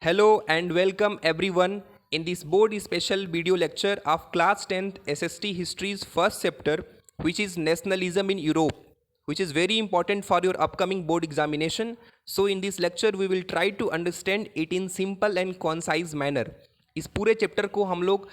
Hello and welcome everyone in this board special video lecture of class 10th SST History's first chapter, which is Nationalism in Europe, which is very important for your upcoming board examination. So in this lecture we will try to understand it in simple and concise manner. इस पूरे chapter को हम लोग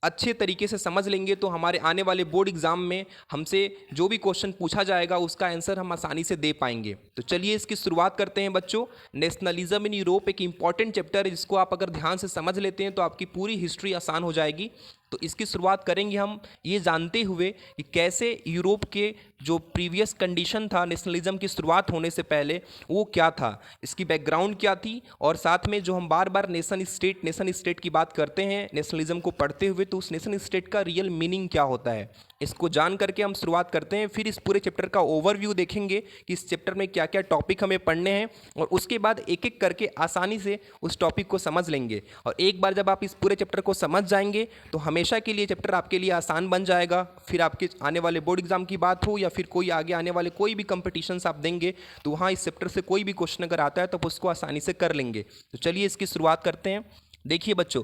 अच्छे तरीके से समझ लेंगे तो हमारे आने वाले बोर्ड एग्जाम में हमसे जो भी क्वेश्चन पूछा जाएगा उसका आंसर हम आसानी से दे पाएंगे। तो चलिए इसकी शुरुआत करते हैं बच्चों। नेशनलिज्म इन यूरोप एक इंपॉर्टेंट चैप्टर है जिसको आप अगर ध्यान से समझ लेते हैं तो आपकी पूरी हिस्ट्री आसान हो जाएगी। तो इसकी शुरुआत करेंगे हम ये जानते हुए कि कैसे यूरोप के जो प्रीवियस कंडीशन था नेशनलिज्म की शुरुआत होने से पहले वो क्या था, इसकी बैकग्राउंड क्या थी, और साथ में जो हम बार बार नेशन स्टेट की बात करते हैं नेशनलिज्म को पढ़ते हुए, तो उस नेशन स्टेट का रियल मीनिंग क्या होता है इसको जान करके हम शुरुआत करते हैं। फिर इस पूरे चैप्टर का ओवरव्यू देखेंगे कि इस चैप्टर में क्या क्या टॉपिक हमें पढ़ने हैं, और उसके बाद एक एक करके आसानी से उस टॉपिक को समझ लेंगे। और एक बार जब आप इस पूरे चैप्टर को समझ जाएंगे तो हमेशा के लिए चैप्टर आपके लिए आसान बन जाएगा। फिर आपके आने वाले बोर्ड एग्जाम की बात हो या फिर कोई आगे आने वाले कोई भी कंपटीशंस आप देंगे तो वहाँ इस चैप्टर से कोई भी क्वेश्चन अगर आता है तो उसको आसानी से कर लेंगे। तो चलिए इसकी शुरुआत करते हैं। देखिए बच्चों,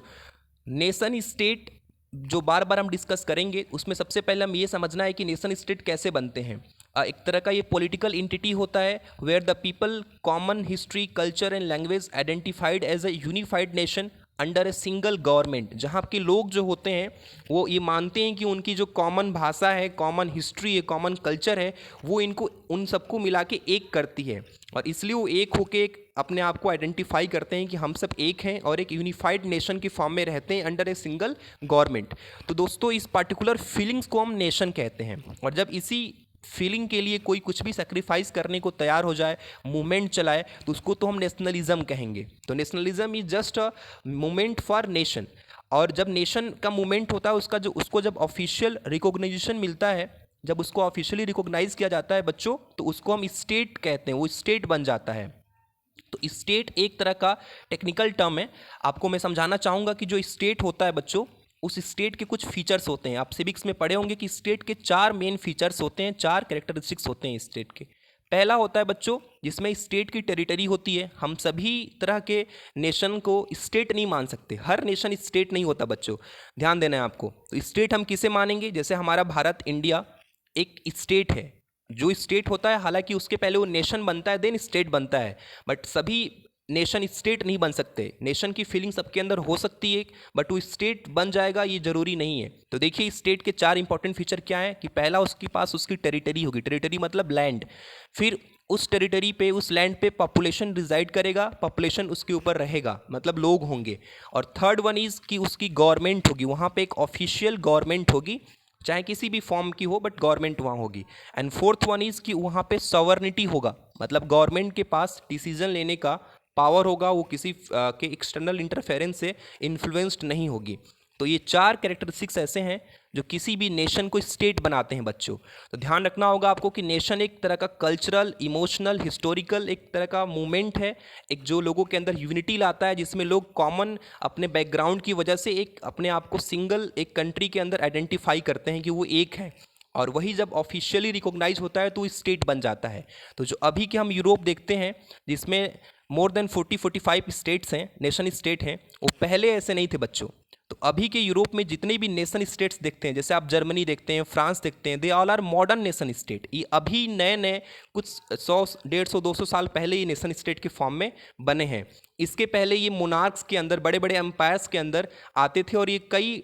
नेशन स्टेट जो बार बार हम डिस्कस करेंगे उसमें सबसे पहले हम ये समझना है कि नेशन स्टेट कैसे बनते हैं। एक तरह का ये पॉलिटिकल एंटिटी होता है where the people common history culture and language identified as a unified nation under a single government. जहाँ के लोग जो होते हैं वो ये मानते हैं कि उनकी जो कॉमन भाषा है, कॉमन हिस्ट्री है, कॉमन कल्चर है, वो इनको उन सबको मिला के एक करती है, और इसलिए वो एक होके एक अपने आप को आइडेंटिफाई करते हैं कि हम सब एक हैं और एक यूनिफाइड नेशन की फॉर्म में रहते हैं अंडर ए सिंगल गवर्नमेंट। तो दोस्तों इस पार्टिकुलर फीलिंग्स को हम नेशन कहते हैं, और जब इसी फीलिंग के लिए कोई कुछ भी सेक्रीफाइस करने को तैयार हो जाए, मूवमेंट चलाए, तो उसको तो हम नेशनलिज्म कहेंगे। तो nationalism is just a movement for nation, और जब नेशन का मूवमेंट होता है उसको जब ऑफिशियल रिकॉग्निशन मिलता है, जब उसको ऑफिशियली रिकॉग्नाइज किया जाता है बच्चों, तो उसको हम स्टेट कहते हैं, वो स्टेट बन जाता है। तो स्टेट एक तरह का टेक्निकल टर्म है। आपको मैं समझाना चाहूँगा कि जो स्टेट होता है बच्चों, उस स्टेट के कुछ फीचर्स होते हैं। आप सिविक्स में पढ़े होंगे कि स्टेट के 4 मेन फीचर्स होते हैं, 4 कैरेक्टरिस्टिक्स होते हैं स्टेट के। पहला होता है बच्चों जिसमें स्टेट की टेरिटरी होती है। हम सभी तरह के नेशन को स्टेट नहीं मान सकते, हर नेशन स्टेट नहीं होता बच्चों, ध्यान देना है आपको। तो स्टेट हम किसे मानेंगे, जैसे हमारा भारत इंडिया एक स्टेट है। जो स्टेट होता है, हालांकि उसके पहले वो नेशन बनता है देन स्टेट बनता है, बट सभी नेशन स्टेट नहीं बन सकते। नेशन की फीलिंग सबके अंदर हो सकती है, बट वो स्टेट बन जाएगा ये जरूरी नहीं है। तो देखिए स्टेट के 4 इंपॉर्टेंट फीचर क्या है कि पहला उसके पास उसकी टेरिटरी होगी, टेरिटरी मतलब लैंड। फिर उस टेरिटरी पे, उस लैंड पे पॉपुलेशन रिजाइड करेगा, पॉपुलेशन उसके ऊपर रहेगा, मतलब लोग होंगे। और थर्ड वन इज कि उसकी गवर्नमेंट होगी, वहाँ पे एक ऑफिशियल गवर्नमेंट होगी, चाहे किसी भी फॉर्म की हो बट गवर्नमेंट वहाँ होगी। एंड फोर्थ वन इज कि वहाँ पे सॉवरनिटी होगा, मतलब गवर्नमेंट के पास डिसीजन लेने का पावर होगा, वो किसी के एक्सटर्नल इंटरफेरेंस से इन्फ्लुएंस्ड नहीं होगी। तो ये 4 कैरेक्टरिस्टिक्स ऐसे हैं जो किसी भी नेशन को स्टेट बनाते हैं बच्चों। तो ध्यान रखना होगा आपको कि नेशन एक तरह का कल्चरल, इमोशनल, हिस्टोरिकल एक तरह का मूवमेंट है, एक जो लोगों के अंदर यूनिटी लाता है, जिसमें लोग कॉमन अपने बैकग्राउंड की वजह से एक अपने आप को सिंगल एक कंट्री के अंदर आइडेंटिफाई करते हैं कि वो एक है, और वही जब ऑफिशियली रिकॉग्नाइज होता है तो स्टेट बन जाता है। तो जो अभी के हम यूरोप देखते हैं जिसमें मोर देन 40-45 स्टेट्स हैं, नेशन स्टेट हैं, वो पहले ऐसे नहीं थे बच्चों। तो अभी के यूरोप में जितने भी नेशन स्टेट्स देखते हैं, जैसे आप जर्मनी देखते हैं, फ्रांस देखते हैं, they all are modern nation state. ये अभी नए नए कुछ 100, 150, 200 साल पहले ये नेशन स्टेट के फॉर्म में बने हैं। इसके पहले ये मोनार्क्स के अंदर, बड़े बड़े एम्पायर्स के अंदर आते थे, और ये कई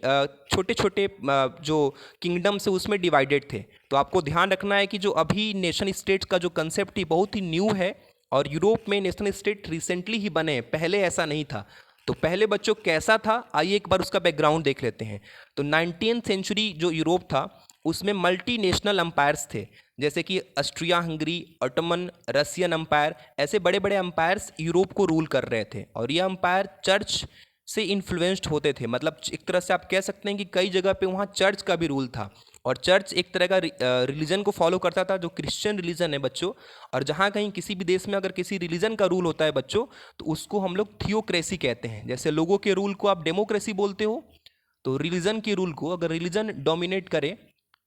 छोटे छोटे जो किंगडम से उसमें डिवाइडेड थे। तो आपको ध्यान रखना है कि जो अभी नेशन स्टेट्स का जो कंसेप्ट है बहुत ही न्यू है, और यूरोप में नेशनल स्टेट रिसेंटली ही बने हैं, पहले ऐसा नहीं था। तो पहले बच्चों कैसा था, आइए एक बार उसका बैकग्राउंड देख लेते हैं। तो 19th सेंचुरी जो यूरोप था उसमें मल्टी नेशनल एम्पायर्स थे, जैसे कि Austria Hungary, Ottoman, Russian empire, ऐसे बड़े बड़े एम्पायर्स यूरोप को रूल कर रहे थे। और ये एम्पायर चर्च से इन्फ्लुएंस्ड होते थे, मतलब एक तरह से आप कह सकते हैं कि कई जगह पे वहाँ चर्च का भी रूल था, और चर्च एक तरह का रिलीजन को फॉलो करता था जो क्रिश्चियन रिलीजन है बच्चों। और जहाँ कहीं किसी भी देश में अगर किसी रिलीजन का रूल होता है बच्चों, तो उसको हम लोग थियोक्रेसी कहते हैं। जैसे लोगों के रूल को आप डेमोक्रेसी बोलते हो, तो रिलीजन के रूल को अगर रिलीजन डोमिनेट करे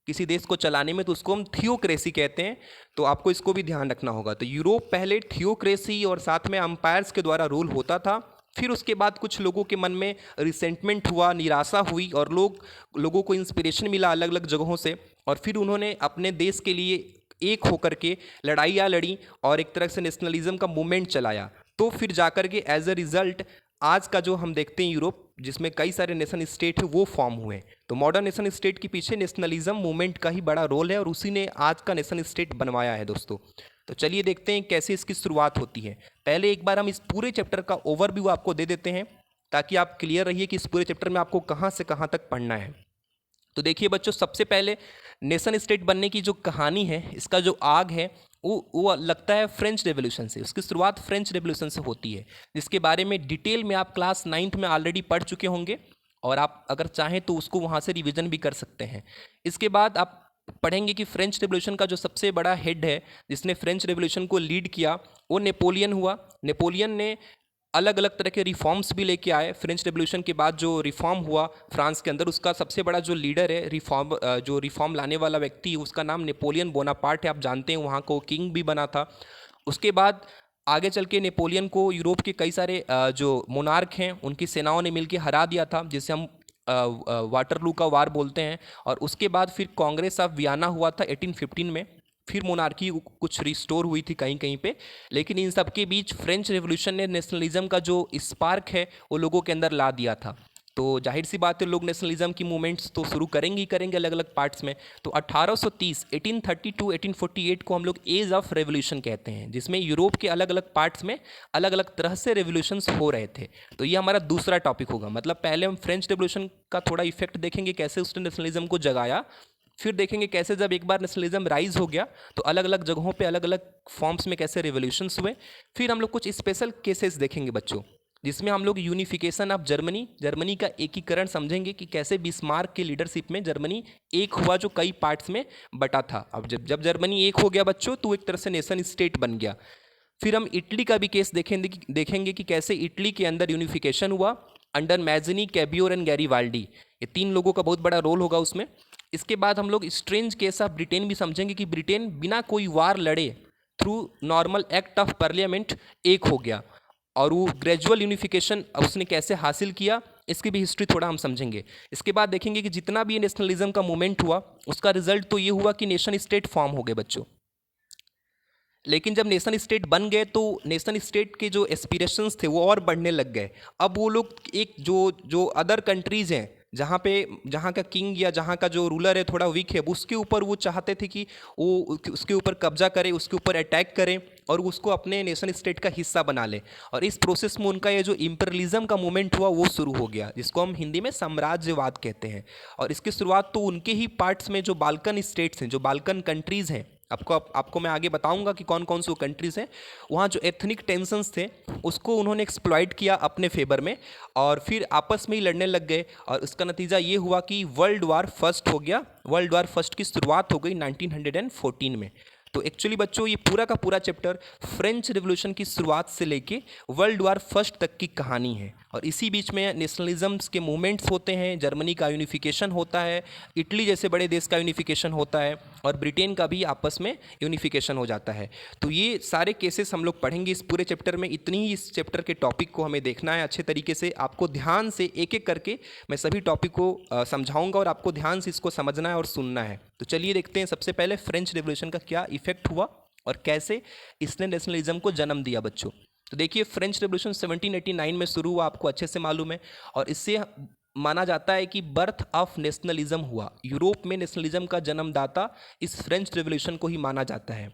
किसी देश को चलाने में तो उसको हम थियोक्रेसी कहते हैं। तो आपको इसको भी ध्यान रखना होगा। तो यूरोप पहले थियोक्रेसी और साथ में अम्पायर्स के द्वारा रूल होता था, फिर उसके बाद कुछ लोगों के मन में रिसेंटमेंट हुआ, निराशा हुई, और लोगों को इंस्पिरेशन मिला अलग अलग जगहों से, और फिर उन्होंने अपने देश के लिए एक होकर के लड़ाइयाँ लड़ी और एक तरह से नेशनलिज्म का मूवमेंट चलाया। तो फिर जाकर के एज अ रिजल्ट आज का जो हम देखते हैं यूरोप, जिसमें कई सारे नेशन स्टेट है, वो फॉर्म हुए। तो मॉडर्न नेशन स्टेट के पीछे नेशनलिज्म मूवमेंट का ही बड़ा रोल है, और उसी ने आज का नेशन स्टेट बनवाया है दोस्तों। तो चलिए देखते हैं कैसे इसकी शुरुआत होती है। पहले एक बार हम इस पूरे चैप्टर का ओवरव्यू आपको दे देते हैं, ताकि आप क्लियर रहिए कि इस पूरे चैप्टर में आपको कहाँ से कहाँ तक पढ़ना है। तो देखिए बच्चों, सबसे पहले नेशन स्टेट बनने की जो कहानी है, इसका जो आग है, वो लगता है फ्रेंच रेवोल्यूशन से। उसकी शुरुआत फ्रेंच रेवोल्यूशन से होती है, जिसके बारे में डिटेल में आप क्लास 9th में ऑलरेडी पढ़ चुके होंगे, और आप अगर चाहें तो उसको वहाँ से रिवीजन भी कर सकते हैं। इसके बाद आप पढ़ेंगे कि फ्रेंच रेवोल्यूशन का जो सबसे बड़ा हेड है, जिसने फ्रेंच रेवोल्यूशन को लीड किया, वो नेपोलियन हुआ। नेपोलियन ने अलग अलग तरह के रिफॉर्म्स भी लेके आए। फ्रेंच रेवोल्यूशन के बाद जो रिफॉर्म हुआ फ्रांस के अंदर, उसका सबसे बड़ा जो लीडर है, जो रिफॉर्म लाने वाला व्यक्ति, उसका नाम नेपोलियन बोनापार्ट है। आप जानते हैं वहाँ को किंग भी बना था। उसके बाद आगे चल के नेपोलियन को यूरोप के कई सारे जो मोनार्क हैं, उनकी सेनाओं ने मिलकर हरा दिया था, जिसे हम वाटरलू का वार बोलते हैं। और उसके बाद फिर कांग्रेस ऑफ वियना हुआ था 1815 में। फिर मोनार्की कुछ रिस्टोर हुई थी कहीं कहीं पे। लेकिन इन सब के बीच फ्रेंच रेवोल्यूशन ने नेशनलिज्म का जो स्पार्क है, वो लोगों के अंदर ला दिया था। तो जाहिर सी बात है, लोग नेशनलिज्म की मूवमेंट्स तो शुरू करेंगे ही करेंगे अलग अलग पार्ट्स में। तो 1830 1832 1848 को हम लोग एज ऑफ रेवोल्यूशन कहते हैं, जिसमें यूरोप के अलग अलग पार्ट्स में अलग अलग तरह से रेवोल्यूशंस हो रहे थे। तो ये हमारा दूसरा टॉपिक होगा। मतलब पहले हम फ्रेंच रेवोल्यूशन का थोड़ा इफेक्ट देखेंगे, कैसे उसने नेशनलिज्म को जगाया। फिर देखेंगे कैसे जब एक बार नेशनलिज्म राइज हो गया, तो अलग अलग जगहों पे अलग अलग फॉर्म्स में कैसे रेवोल्यूशंस हुए। फिर हम लोग कुछ स्पेशल केसेस देखेंगे बच्चों, जिसमें हम लोग यूनिफिकेशन ऑफ जर्मनी का एकीकरण समझेंगे कि कैसे बिस्मार्क की लीडरशिप में जर्मनी एक हुआ, जो कई पार्ट्स में बटा था। अब जब जर्मनी एक हो गया बच्चों, तो एक तरह से नेशन स्टेट बन गया। फिर हम इटली का भी केस देखेंगे कि कैसे इटली के अंदर यूनिफिकेशन हुआ अंडर मैजनी, कैबियोर एंड गैरीवाल्डी। ये 3 लोगों का बहुत बड़ा रोल होगा उसमें। इसके बाद हम लोग स्ट्रेंज केस ऑफ ब्रिटेन भी समझेंगे कि ब्रिटेन बिना कोई वार लड़े through normal act of parliament एक हो गया, और वो ग्रेजुअल यूनिफिकेशन उसने कैसे हासिल किया, इसकी भी हिस्ट्री थोड़ा हम समझेंगे। इसके बाद देखेंगे कि जितना भी नेशनलिज्म का मूवमेंट हुआ, उसका रिजल्ट तो ये हुआ कि नेशन स्टेट फॉर्म हो गए बच्चों। लेकिन जब नेशन स्टेट बन गए, तो नेशन स्टेट के जो एस्पिरेशंस थे वो और बढ़ने लग गए। अब वो लोग एक जो अदर कंट्रीज़ हैं, जहाँ का किंग या जहाँ का जो रूलर है थोड़ा वीक है, उसके ऊपर वो चाहते थे कि वो उसके ऊपर कब्जा करे, उसके ऊपर अटैक करें, और उसको अपने नेशन स्टेट का हिस्सा बना ले। और इस प्रोसेस में उनका ये जो इम्पीरियलिज्म का मूवमेंट हुआ, वो शुरू हो गया, जिसको हम हिंदी में साम्राज्यवाद कहते हैं। और इसकी शुरुआत तो उनके ही पार्ट्स में, जो बाल्कन स्टेट्स हैं, जो बाल्कन कंट्रीज़ हैं, आपको मैं आगे बताऊंगा कि कौन कौन सी कंट्रीज़ हैं, वहाँ जो एथनिक टेंशन्स थे, उसको उन्होंने एक्सप्लॉइट किया अपने फेवर में, और फिर आपस में ही लड़ने लग गए। और उसका नतीजा ये हुआ कि वर्ल्ड वार फर्स्ट हो गया। वर्ल्ड वार फर्स्ट की शुरुआत हो गई 1914 में। तो एक्चुअली बच्चों, ये पूरा का पूरा चैप्टर फ्रेंच रिवॉल्यूशन की शुरुआत से लेके वर्ल्ड वार फर्स्ट तक की कहानी है। और इसी बीच में नेशनलिज्म्स के मूवमेंट्स होते हैं, जर्मनी का यूनिफिकेशन होता है, इटली जैसे बड़े देश का यूनिफिकेशन होता है, और ब्रिटेन का भी आपस में यूनिफिकेशन हो जाता है। तो ये सारे केसेस हम लोग पढ़ेंगे इस पूरे चैप्टर में। इतनी ही इस चैप्टर के टॉपिक को हमें देखना है अच्छे तरीके से। आपको ध्यान से एक एक करके मैं सभी टॉपिक को समझाऊंगा, और आपको ध्यान से इसको समझना है और सुनना है। तो चलिए देखते हैं सबसे पहले फ्रेंच रिवॉल्यूशन का क्या इफेक्ट हुआ और कैसे इसने नेशनलिज्म को जन्म दिया बच्चों। तो देखिए, फ्रेंच रिवॉल्यूशन 1789 में शुरू हुआ, आपको अच्छे से मालूम है, और इससे माना जाता है कि बर्थ ऑफ नेशनलिज्म हुआ। यूरोप में नेशनलिज्म का जन्मदाता इस फ्रेंच रिवॉल्यूशन को ही माना जाता है।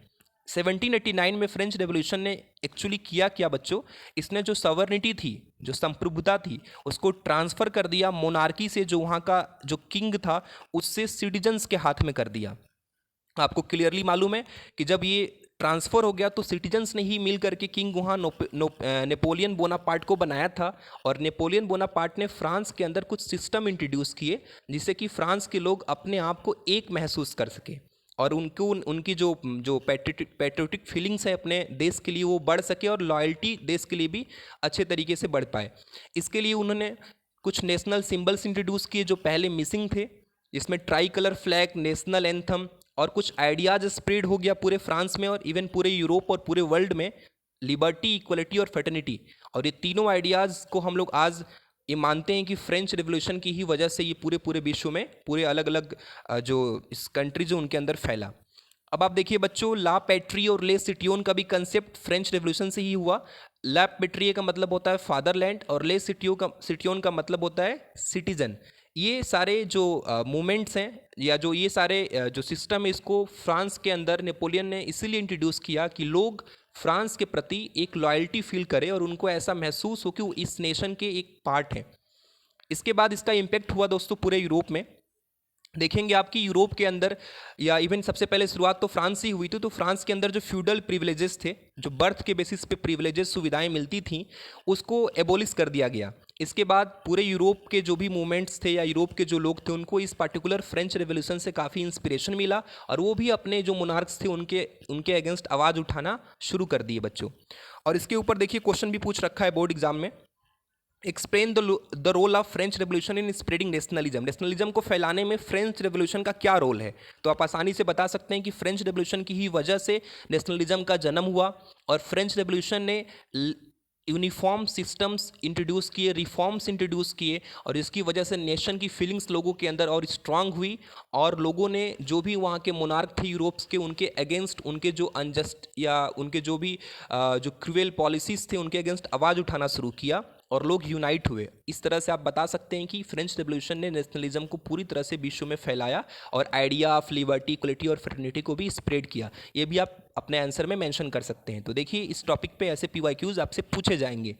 1789 में फ्रेंच रेवोल्यूशन ने एक्चुअली किया क्या बच्चों, इसने जो सवर्निटी थी, जो संप्रभुता थी, उसको ट्रांसफ़र कर दिया मोनार्की से, जो वहाँ का जो किंग था उससे सिटीजन्स के हाथ में कर दिया। आपको क्लियरली मालूम है कि जब ये ट्रांसफ़र हो गया तो सिटीजन्स ने ही मिल करके किंग वहाँ नेपोलियन बोनापार्ट को बनाया था। और नेपोलियन बोनापार्ट ने फ्रांस के अंदर कुछ सिस्टम इंट्रोड्यूस किए, जिससे कि फ्रांस के लोग अपने आप को एक महसूस कर सके, और उनकी जो पैट्रियोटिक फीलिंग्स है अपने देश के लिए, वो बढ़ सके, और लॉयल्टी देश के लिए भी अच्छे तरीके से बढ़ पाए। इसके लिए उन्होंने कुछ नेशनल सिंबल्स इंट्रोड्यूस किए जो पहले मिसिंग थे, जिसमें try colour flag, national anthem, और कुछ आइडियाज़ स्प्रेड हो गया पूरे फ्रांस में और इवन पूरे यूरोप और पूरे वर्ल्ड में। लिबर्टी, इक्वलिटी और फ्रेटर्निटी। और ये तीनों आइडियाज़ को हम लोग आज ये मानते हैं कि फ्रेंच रेवोल्यूशन की ही वजह से ये पूरे पूरे विश्व में पूरे अलग अलग जो इस कंट्री जो उनके अंदर फैला। अब आप देखिए बच्चों, ला पैट्री और ले सिटियोन का भी कंसेप्ट फ्रेंच रेवोल्यूशन से ही हुआ। ला पैट्रिए का मतलब होता है फादरलैंड और ले सिटियोन का मतलब होता है सिटीजन। ये सारे जो मूवमेंट्स हैं या जो ये सारे जो सिस्टम है, इसको फ्रांस के अंदर नेपोलियन ने इसीलिए इंट्रोड्यूस किया कि लोग फ्रांस के प्रति एक लॉयल्टी फील करें और उनको ऐसा महसूस हो कि वो इस नेशन के एक पार्ट हैं। इसके बाद इसका इम्पैक्ट हुआ दोस्तों पूरे यूरोप में। देखेंगे आपकी यूरोप के अंदर या इवन सबसे पहले शुरुआत तो फ्रांस से ही हुई थी। तो फ्रांस के अंदर जो फ्यूडल प्रिविलेजेस थे, जो बर्थ के बेसिस पे प्रिविलेजेस सुविधाएं मिलती थीं, उसको एबोलिश कर दिया गया। इसके बाद पूरे यूरोप के जो भी मूवमेंट्स थे या यूरोप के जो लोग थे, उनको इस पार्टिकुलर फ्रेंच रेवोल्यूशन से काफ़ी इंस्पिरेशन मिला और वो भी अपने जो मोनार्क्स थे उनके अगेंस्ट आवाज़ उठाना शुरू कर दिए बच्चों। और इसके ऊपर देखिए क्वेश्चन भी पूछ रखा है बोर्ड एग्जाम में, explain the role of French revolution in spreading nationalism. Nationalism को फैलाने में फ्रेंच रेवोल्यूशन का क्या रोल है। तो आप आसानी से बता सकते हैं कि फ्रेंच रेवोल्यूशन की ही वजह से नेशनलिज्म का जन्म हुआ और फ्रेंच रेवोल्यूशन ने यूनिफॉर्म सिस्टम्स इंट्रोड्यूस किए, रिफॉर्म्स इंट्रोड्यूस किए और इसकी वजह से नेशन की फीलिंग्स लोगों के अंदर और स्ट्रांग हुई और लोगों ने जो भी वहाँ के मोनार्क थे यूरोप्स के, उनके अगेंस्ट, उनके जो अनजस्ट या उनके जो भी जो क्रूएल पॉलिसीज़ थे उनके अगेंस्ट आवाज़ उठाना शुरू किया और लोग यूनाइट हुए। इस तरह से आप बता सकते हैं कि फ्रेंच रेवोल्यूशन ने नेशनलिज्म को पूरी तरह से विश्व में फैलाया और आइडिया ऑफ लिबर्टी, इक्वलिटी और फ्रेटर्निटी को भी स्प्रेड किया। ये भी आप अपने आंसर में मेंशन कर सकते हैं। तो देखिए इस टॉपिक पे ऐसे पीवाईक्यूज आपसे पूछे जाएंगे।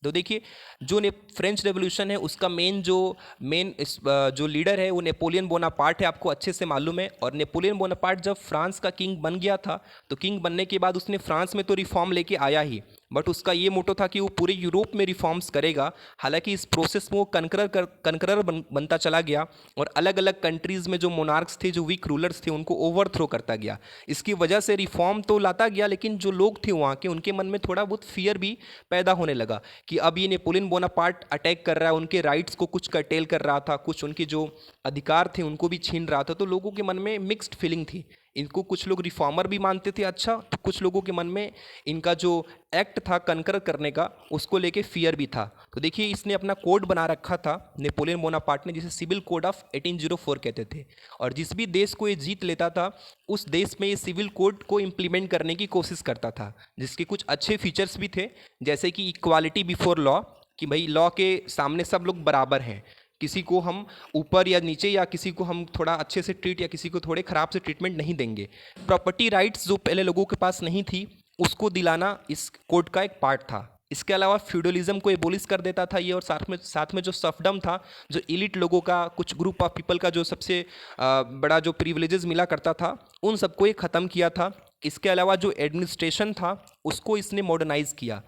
तो देखिए जो फ्रेंच रेवोल्यूशन है उसका मेन जो लीडर है वो नेपोलियन बोनापार्ट है, आपको अच्छे से मालूम है। और नेपोलियन बोनापार्ट जब फ्रांस का किंग बन गया था तो किंग बनने के बाद उसने फ्रांस में तो रिफॉर्म लेके आया ही, बट उसका ये मोटो था कि वो पूरे यूरोप में रिफॉर्म्स करेगा। हालांकि इस प्रोसेस में वो कनकरर बनता चला गया और अलग अलग कंट्रीज़ में जो मोनार्क्स थे, जो वीक रूलर्स थे, उनको ओवरथ्रो करता गया। इसकी वजह से रिफॉर्म तो लाता गया, लेकिन जो लोग थे वहाँ के, उनके मन में थोड़ा बहुत फियर भी पैदा होने लगा कि अब ये नेपोलियन बोनापार्ट अटैक कर रहा है, उनके राइट्स को कुछ कर्टेल कर रहा था, कुछ उनके जो अधिकार थे उनको भी छीन रहा था। तो लोगों के मन में मिक्स्ड फीलिंग थी। इनको कुछ लोग रिफॉर्मर भी मानते थे अच्छा, तो कुछ लोगों के मन में इनका जो एक्ट था कनकर करने का, उसको लेके फियर भी था। तो देखिए इसने अपना कोड बना रखा था नेपोलियन बोनापार्ट ने, जिसे सिविल कोड ऑफ 1804 कहते थे। और जिस भी देश को ये जीत लेता था उस देश में ये सिविल कोड को इम्प्लीमेंट करने की कोशिश करता था, जिसके कुछ अच्छे फीचर्स भी थे, जैसे कि इक्वालिटी बिफोर लॉ, कि भाई लॉ के सामने सब लोग बराबर हैं, किसी को हम ऊपर या नीचे या किसी को हम थोड़ा अच्छे से ट्रीट या किसी को थोड़े ख़राब से ट्रीटमेंट नहीं देंगे। प्रॉपर्टी राइट्स जो पहले लोगों के पास नहीं थी उसको दिलाना इस कोड का एक पार्ट था। इसके अलावा फ्यूडलिज्म को एबोलिश कर देता था ये, और साथ में जो सफडम था, जो इलिट लोगों का, कुछ ग्रुप ऑफ पीपल का जो सबसे बड़ा जो प्रिविलेजेस मिला करता था, उन सबको ये ख़त्म किया था। इसके अलावा जो एडमिनिस्ट्रेशन था उसको इसने मॉडर्नाइज किया।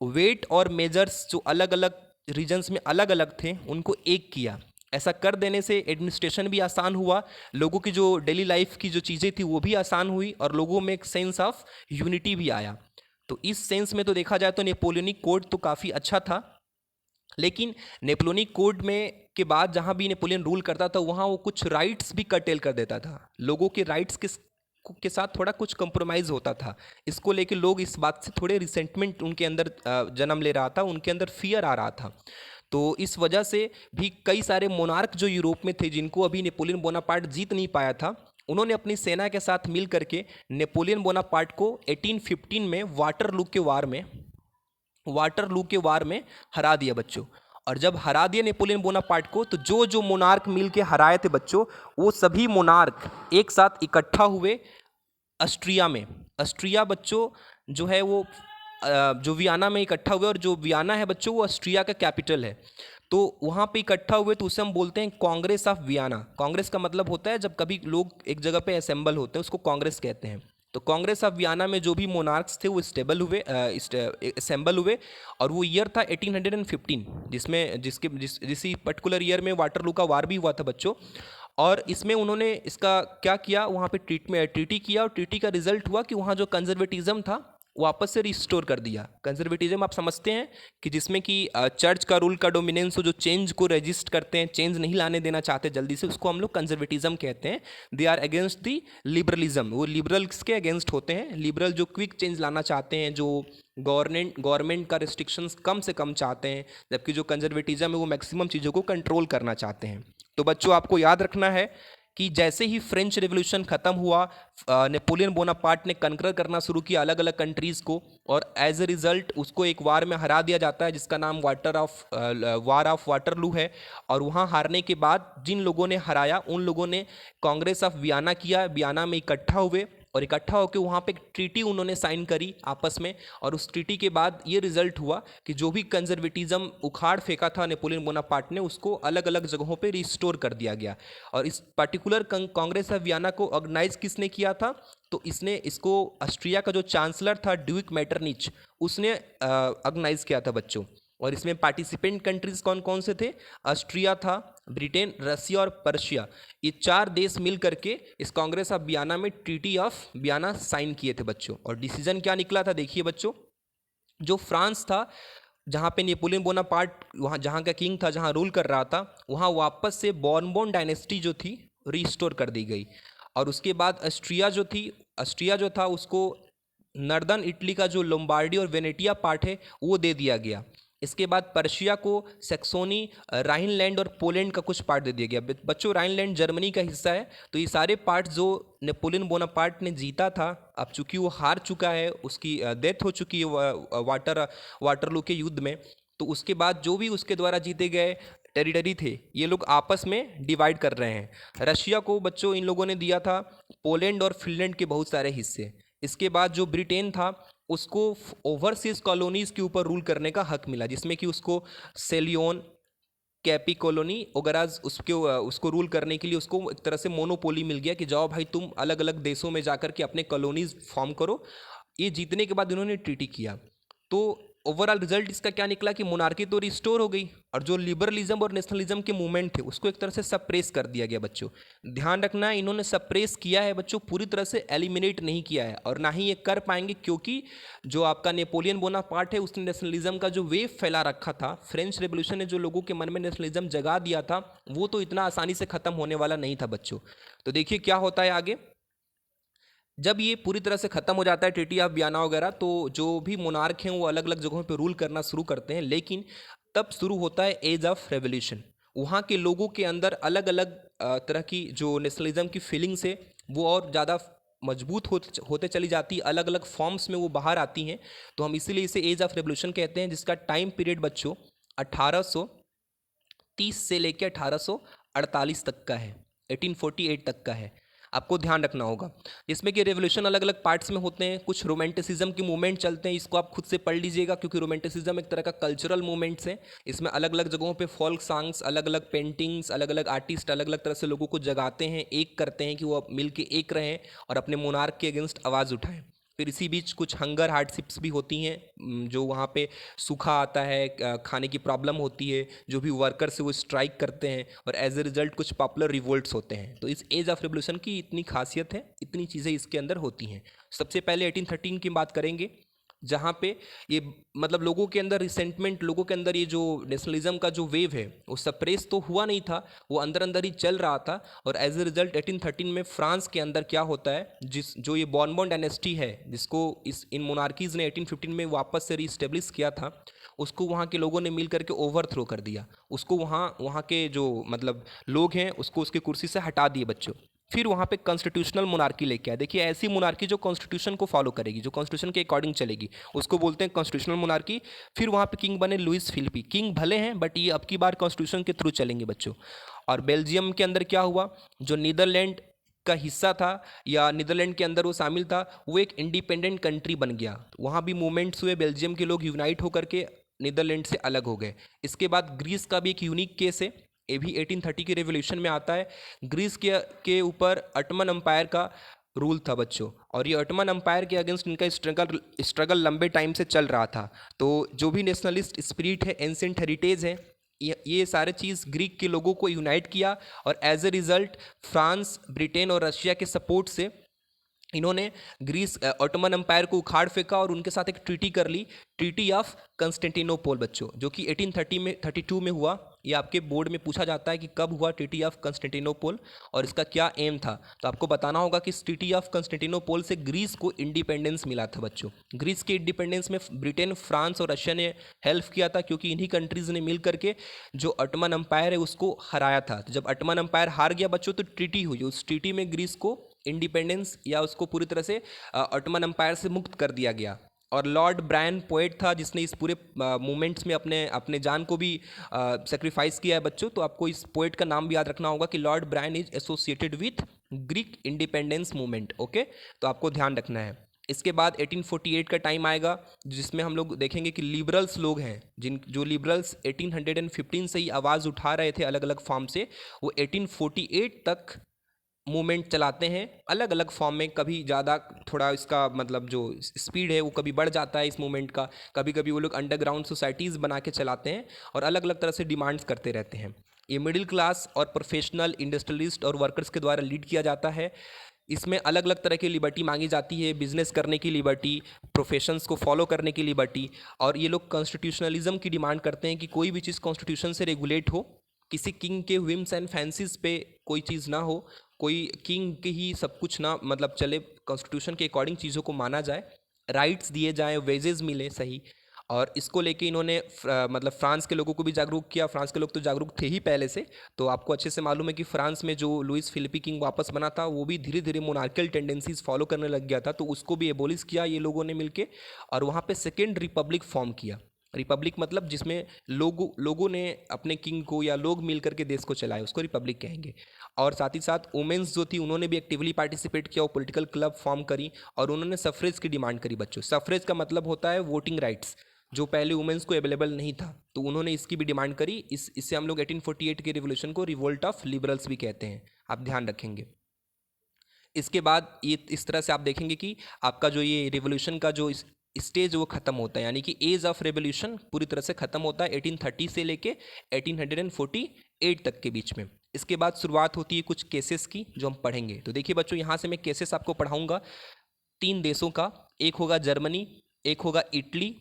वेट और मेजर्स जो अलग अलग रीजन्स में अलग अलग थे उनको एक किया। ऐसा कर देने से एडमिनिस्ट्रेशन भी आसान हुआ, लोगों की जो डेली लाइफ की जो चीज़ें थी वो भी आसान हुई और लोगों में एक सेंस ऑफ यूनिटी भी आया। तो इस सेंस में तो देखा जाए तो नेपोलियनिक कोड तो काफ़ी अच्छा था, लेकिन नेपोलियनिक कोड में के बाद जहाँ भी नेपोलियन रूल करता था वहाँ वो कुछ राइट्स भी कर्टेल कर देता था। लोगों के राइट्स के साथ थोड़ा कुछ कंप्रोमाइज़ होता था। इसको लेके लोग इस बात से थोड़े रिसेंटमेंट उनके अंदर जन्म ले रहा था, उनके अंदर फियर आ रहा था। तो इस वजह से भी कई सारे मोनार्क जो यूरोप में थे, जिनको अभी नेपोलियन बोनापार्ट जीत नहीं पाया था, उन्होंने अपनी सेना के साथ मिल करके नेपोलियन बोनापार्ट को 1815 में वाटरलू के वार में हरा दिया बच्चों। और जब हरा दिया नेपोलियन बोनापार्ट को, तो जो जो मोनार्क मिल के हराए थे बच्चों, वो सभी मोनार्क एक साथ इकट्ठा हुए ऑस्ट्रिया में। ऑस्ट्रिया बच्चों जो है वो जो वियना में इकट्ठा हुए, और जो वियना है बच्चों वो ऑस्ट्रिया का कैपिटल है। तो वहाँ पे इकट्ठा हुए तो उसे हम बोलते हैं कांग्रेस ऑफ वियना। कांग्रेस का मतलब होता है जब कभी लोग एक जगह पे असेंबल होते हैं, उसको कांग्रेस कहते हैं। तो कांग्रेस ऑफ वियना में जो भी मोनार्क्स थे वो असेंबल हुए, और वो ईयर था 1815, जिसी पर्टिकुलर ईयर में वाटरलू का वार भी हुआ था बच्चों। और इसमें उन्होंने इसका क्या किया, वहाँ पे ट्रीटी किया, और ट्रीटी का रिजल्ट हुआ कि वहाँ जो कंजर्वेटिज्म था वापस से रिस्टोर कर दिया। कंजर्वेटिज्म आप समझते हैं कि जिसमें कि चर्च का रूल का डोमिनेंस हो, जो चेंज को रेजिस्ट करते हैं, चेंज नहीं लाने देना चाहते जल्दी से, उसको हम लोग कंजर्वेटिज्म कहते हैं। They are against the liberalism, वो लिबरल्स के अगेंस्ट होते हैं। लिबरल जो क्विक चेंज लाना चाहते हैं, जो गवर्नमेंट का रिस्ट्रिक्शंस कम से कम चाहते हैं, जबकि जो कंजर्वेटिज्म है वो मैक्सिमम चीज़ों को कंट्रोल करना चाहते हैं। तो बच्चों आपको याद रखना है कि जैसे ही फ्रेंच रेवोल्यूशन खत्म हुआ, नेपोलियन बोनापार्ट ने कनकर करना शुरू किया अलग अलग कंट्रीज़ को, और एज ए रिजल्ट उसको एक वार में हरा दिया जाता है जिसका नाम वार ऑफ वाटरलू है। और वहाँ हारने के बाद जिन लोगों ने हराया उन लोगों ने कांग्रेस ऑफ वियना किया, वियना में इकट्ठा हुए और इकट्ठा होकर वहाँ पे एक ट्रीटी उन्होंने साइन करी आपस में। और उस ट्रीटी के बाद ये रिजल्ट हुआ कि जो भी कंजर्वेटिज्म उखाड़ फेंका था नेपोलियन बोनापार्ट ने, उसको अलग अलग जगहों पे रिस्टोर कर दिया गया। और इस पर्टिकुलर कांग्रेस ऑफ वियना को ऑर्गेनाइज किसने किया था? तो इसको ऑस्ट्रिया का जो चांसलर था ड्यूक मेटरनिच, उसने ऑर्गेनाइज किया था बच्चों। और इसमें पार्टिसिपेंट कंट्रीज कौन कौन से थे? ऑस्ट्रिया था, ब्रिटेन, रसिया और पर्शिया। ये 4 देश मिल करके इस कांग्रेस ऑफ वियना में ट्रीटी ऑफ वियना साइन किए थे बच्चों। और डिसीजन क्या निकला था देखिए बच्चों, जो फ्रांस था, जहाँ पे नेपोलियन बोनापार्ट वहाँ जहाँ का किंग था, जहाँ रूल कर रहा था, वहाँ वापस से बॉर्बन डायनेस्टी जो थी रिस्टोर कर दी गई। और उसके बाद ऑस्ट्रिया जो था उसको नॉर्दर्न इटली का जो लोम्बार्डी और वेनेटिया पार्ट है वो दे दिया गया। इसके बाद पर्शिया को सैक्सोनी, राइनलैंड और पोलैंड का कुछ पार्ट दे दिया गया। बच्चों वाइनलैंड जर्मनी का हिस्सा है। तो ये सारे पार्ट जो नेपोलियन बोनापार्ट ने जीता था, अब चूंकि वो हार चुका है, उसकी डेथ हो चुकी है वाटरलू के युद्ध में, तो उसके बाद जो भी उसके द्वारा जीते गए टेरिटरी थे ये लोग आपस में डिवाइड कर रहे हैं। रशिया को बच्चों इन लोगों ने दिया था पोलैंड और फिनलैंड के बहुत सारे हिस्से। इसके बाद जो ब्रिटेन था उसको ओवरसीज कॉलोनीज के ऊपर रूल करने का हक मिला, जिसमें कि उसको सेलियोन, कैपी कॉलोनी वगैरह उसको रूल करने के लिए उसको एक तरह से मोनोपोली मिल गया कि जाओ भाई तुम अलग अलग देशों में जाकर के अपने कॉलोनीज फॉर्म करो। ये जीतने के बाद इन्होंने ट्रीटी किया। तो ओवरऑल रिजल्ट इसका क्या निकला कि मोनार्की तो रिस्टोर हो गई, और जो लिबरलिज्म और नेशनलिज्म के मूवमेंट थे उसको एक तरह से सप्रेस कर दिया गया बच्चों। ध्यान रखना है, इन्होंने सप्रेस किया है बच्चों, पूरी तरह से एलिमिनेट नहीं किया है, और ना ही ये कर पाएंगे, क्योंकि जो आपका नेपोलियन बोनापार्ट है उसने नेशनलिज्म का जो वेव फैला रखा था, फ्रेंच रेवोल्यूशन ने जो लोगों के मन में नेशनलिज्म जगा दिया था, वो तो इतना आसानी से खत्म होने वाला नहीं था बच्चों। तो देखिए क्या होता है आगे, जब ये पूरी तरह से ख़त्म हो जाता है ट्रीटी ऑफ वियना वगैरह, तो जो भी मोनार्क हैं वो अलग अलग जगहों पे रूल करना शुरू करते हैं। लेकिन तब शुरू होता है एज ऑफ रेवोल्यूशन। वहाँ के लोगों के अंदर अलग अलग तरह की जो नेशनलिज्म की फीलिंग्स है वो और ज़्यादा मजबूत होते चली जाती है, अलग अलग फॉर्म्स में वो बाहर आती हैं। तो हम इसीलिए इसे एज ऑफ रेवोल्यूशन कहते हैं, जिसका टाइम पीरियड बच्चों 1830 से लेकर 1848 तक का है, 1848 तक का है। आपको ध्यान रखना होगा, जिसमें कि रेवोल्यूशन अलग अलग पार्ट्स में होते हैं। कुछ रोमांटिसिज्म के मूवमेंट चलते हैं, इसको आप खुद से पढ़ लीजिएगा, क्योंकि रोमांटिसिज्म एक तरह का कल्चरल मूवमेंट्स है। इसमें अलग अलग जगहों पे फोल्क सॉन्ग्स, अलग अलग पेंटिंग्स, अलग अलग आर्टिस्ट अलग अलग तरह से लोगों को जगाते हैं, एक करते हैं कि वो मिल के एक रहें और अपने मोनार्क के अगेंस्ट आवाज़ उठाएं। फिर इसी बीच कुछ हंगर हार्डशिप्स भी होती हैं, जो वहाँ पे सूखा आता है, खाने की प्रॉब्लम होती है, जो भी वर्कर्स है वो स्ट्राइक करते हैं, और एज ए रिजल्ट कुछ पॉपुलर रिवोल्ट्स होते हैं। तो इस एज ऑफ रेवोल्यूशन की इतनी खासियत है, इतनी चीज़ें इसके अंदर होती हैं। सबसे पहले 1813 की बात करेंगे, जहाँ पे ये मतलब लोगों के अंदर रिसेंटमेंट, लोगों के अंदर ये जो नेशनलिज्म का जो वेव है वो सप्रेस तो हुआ नहीं था, वो अंदर अंदर ही चल रहा था। और एज ए रिजल्ट 1813 में फ्रांस के अंदर क्या होता है, जो ये बॉर्बन डायनेस्टी है, जिसको इन मोनार्कीज़ ने 1815 में वापस से रीस्टेब्लिश किया था, उसको वहाँ के लोगों ने मिल करके ओवरथ्रो कर दिया। उसको वहाँ के जो मतलब लोग हैं उसको उसकी कुर्सी से हटा दिए बच्चों। फिर वहाँ पे कॉन्स्टिट्यूशनल मोनार्की लेके आए। देखिए ऐसी मोनार्की जो कॉन्स्टिट्यूशन को फॉलो करेगी, जो कॉन्स्टिट्यूशन के अकॉर्डिंग चलेगी, उसको बोलते हैं कॉन्स्टिट्यूशनल मोनार्की। फिर वहाँ पे किंग बने लुइस फिलिपी। किंग भले हैं बट ये अब की बार कॉन्स्टिट्यूशन के थ्रू चलेंगे बच्चों। और बेल्जियम के अंदर क्या हुआ, जो नीदरलैंड का हिस्सा था या नीदरलैंड के अंदर वो शामिल था, वो एक इंडिपेंडेंट कंट्री बन गया। वहाँ भी मूवमेंट्स हुए, बेल्जियम के लोग यूनाइट होकर के नीदरलैंड से अलग हो गए। इसके बाद ग्रीस का भी एक यूनिक केस है, ये भी 1830 के रेवोल्यूशन में आता है। ग्रीस के ऊपर ऑटोमन एम्पायर का रूल था बच्चों, और ये ऑटोमन एम्पायर के अगेंस्ट इनका स्ट्रगल लंबे टाइम से चल रहा था। तो जो भी नेशनलिस्ट स्पिरिट है, एंसेंट हेरिटेज है, ये सारे चीज़ ग्रीक के लोगों को यूनाइट किया, और as a result France, Britain और रशिया के सपोर्ट से इन्होंने ग्रीस ऑटोमन एम्पायर को उखाड़ फेंका और उनके साथ एक ट्रीटी कर ली, ट्रीटी ऑफ कंस्टेंटिनोपल बच्चों, जो कि 1832 में हुआ। ये आपके बोर्ड में पूछा जाता है कि कब हुआ ट्रीटी ऑफ कंस्टेंटिनोपल और इसका क्या एम था। तो आपको बताना होगा कि इस ट्रीटी ऑफ कंस्टेंटिनोपल से ग्रीस को इंडिपेंडेंस मिला था बच्चों। ग्रीस के इंडिपेंडेंस में ब्रिटेन, फ्रांस और रशिया ने हेल्प किया था, क्योंकि इन्हीं कंट्रीज़ ने मिल करके जो ऑटोमन एम्पायर है उसको हराया था। तो जब ऑटोमन एम्पायर हार गया बच्चों तो ट्रीटी हुई, उस ट्रीटी में ग्रीस को इंडिपेंडेंस या उसको पूरी तरह से ऑटोमन एम्पायर से मुक्त कर दिया गया। और लॉर्ड ब्रायन पोएट था जिसने इस पूरे मूवमेंट्स में अपने अपने जान को भी सेक्रीफाइस किया है बच्चों। तो आपको इस पोएट का नाम भी याद रखना होगा कि Lord Byron is associated with Greek independence movement. Okay, तो आपको ध्यान रखना है। इसके बाद 1848 का टाइम आएगा जिसमें हम लोग देखेंगे कि लिबरल्स लोग हैं, जिन जो लिबरल्स 1815 से ही आवाज़ उठा रहे थे अलग अलग फॉर्म से, वो 1848 तक मूवमेंट चलाते हैं अलग अलग फॉर्म में। कभी ज़्यादा थोड़ा इसका मतलब जो स्पीड है वो कभी बढ़ जाता है इस मूवमेंट का, कभी कभी वो लोग अंडरग्राउंड सोसाइटीज़ बना के चलाते हैं और अलग अलग तरह से डिमांड्स करते रहते हैं। ये मिडिल क्लास और प्रोफेशनल इंडस्ट्रियलिस्ट और वर्कर्स के द्वारा लीड किया जाता है। इसमें अलग अलग तरह की लिबर्टी मांगी जाती है, बिजनेस करने की लिबर्टी, प्रोफेशंस को फॉलो करने की लिबर्टी। और ये लोग कॉन्स्टिट्यूशनलिज्म की डिमांड करते हैं कि कोई भी चीज़ कॉन्स्टिट्यूशन से रेगुलेट हो, किसी किंग के विम्स एंड फैंसीज पे कोई चीज़ ना हो, कोई किंग के ही सब कुछ ना मतलब चले, कॉन्स्टिट्यूशन के अकॉर्डिंग चीज़ों को माना जाए, राइट्स दिए जाएँ, वेजेस मिले सही। और इसको लेके इन्होंने मतलब फ्रांस के लोगों को भी जागरूक किया। फ्रांस के लोग तो जागरूक थे ही पहले से, तो आपको अच्छे से मालूम है कि फ्रांस में जो लुइस फिलिपी किंग वापस बना था वो भी धीरे धीरे मोनार्कियल टेंडेंसीज फॉलो करने लग गया था, तो उसको भी एबोलिश किया ये लोगों ने मिलके और वहाँ पे सेकेंड रिपब्लिक फॉर्म किया। रिपब्लिक मतलब जिसमें लोगों ने अपने किंग को या लोग मिल करके देश को चलाए, उसको रिपब्लिक कहेंगे। और साथ ही साथ वुमेन्स जो थी उन्होंने भी एक्टिवली पार्टिसिपेट किया, वो पॉलिटिकल क्लब फॉर्म करी और उन्होंने सफरेज की डिमांड करी बच्चों। सफरेज का मतलब होता है वोटिंग राइट्स, जो पहले वुमेन्स को अवेलेबल नहीं था, तो उन्होंने इसकी भी डिमांड करी। इससे हम लोग 1848 के रिवोल्यूशन को रिवोल्ट ऑफ लिबरल्स भी कहते हैं, आप ध्यान रखेंगे। इसके बाद ये इस तरह से आप देखेंगे कि आपका जो ये रिवोल्यूशन का जो स्टेज वो खत्म होता है, यानी कि एज ऑफ रेवोल्यूशन पूरी तरह से खत्म होता है 1830 से लेके 1848 तक के बीच में। इसके बाद शुरुआत होती है कुछ केसेस की जो हम पढ़ेंगे। तो देखिए बच्चों, यहाँ से मैं केसेस आपको पढ़ाऊंगा 3 देशों का, एक होगा जर्मनी, एक होगा इटली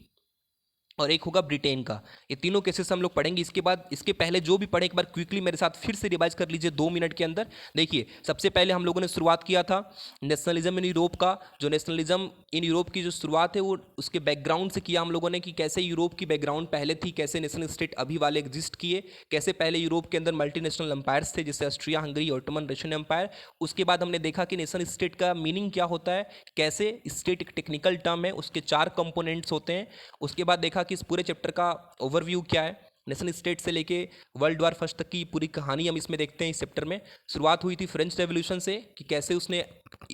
और एक होगा ब्रिटेन का। ये तीनों केसेस हम लोग पढ़ेंगे। इसके बाद इसके पहले जो भी पढ़े एक बार क्विकली मेरे साथ फिर से रिवाइज कर लीजिए 2 मिनट के अंदर। देखिए, सबसे पहले हम लोगों ने शुरुआत किया था नेशनलिज्म इन यूरोप का। जो नेशनलिज्म इन यूरोप की जो शुरुआत है वो उसके बैकग्राउंड से किया हम लोगों ने, कि कैसे यूरोप की बैकग्राउंड पहले थी, कैसे नेशनल स्टेट अभी वाले एग्जिस्ट किए, कैसे पहले यूरोप के अंदर मल्टीनेशनल एम्पायर्स थे जैसे Austria, Hungary, Ottoman Russian empire. उसके बाद हमने देखा कि नेशनल स्टेट का मीनिंग क्या होता है, कैसे स्टेट एक टेक्निकल टर्म है, उसके 4 कंपोनेंट्स होते हैं। उसके बाद देखा कि इस पूरे चैप्टर का ओवरव्यू क्या है, नेशनल स्टेट से लेके वर्ल्ड वार फर्स्ट तक की पूरी कहानी हम इसमें देखते हैं। इस चैप्टर में शुरुआत हुई थी फ्रेंच रेवोल्यूशन से, कि कैसे उसने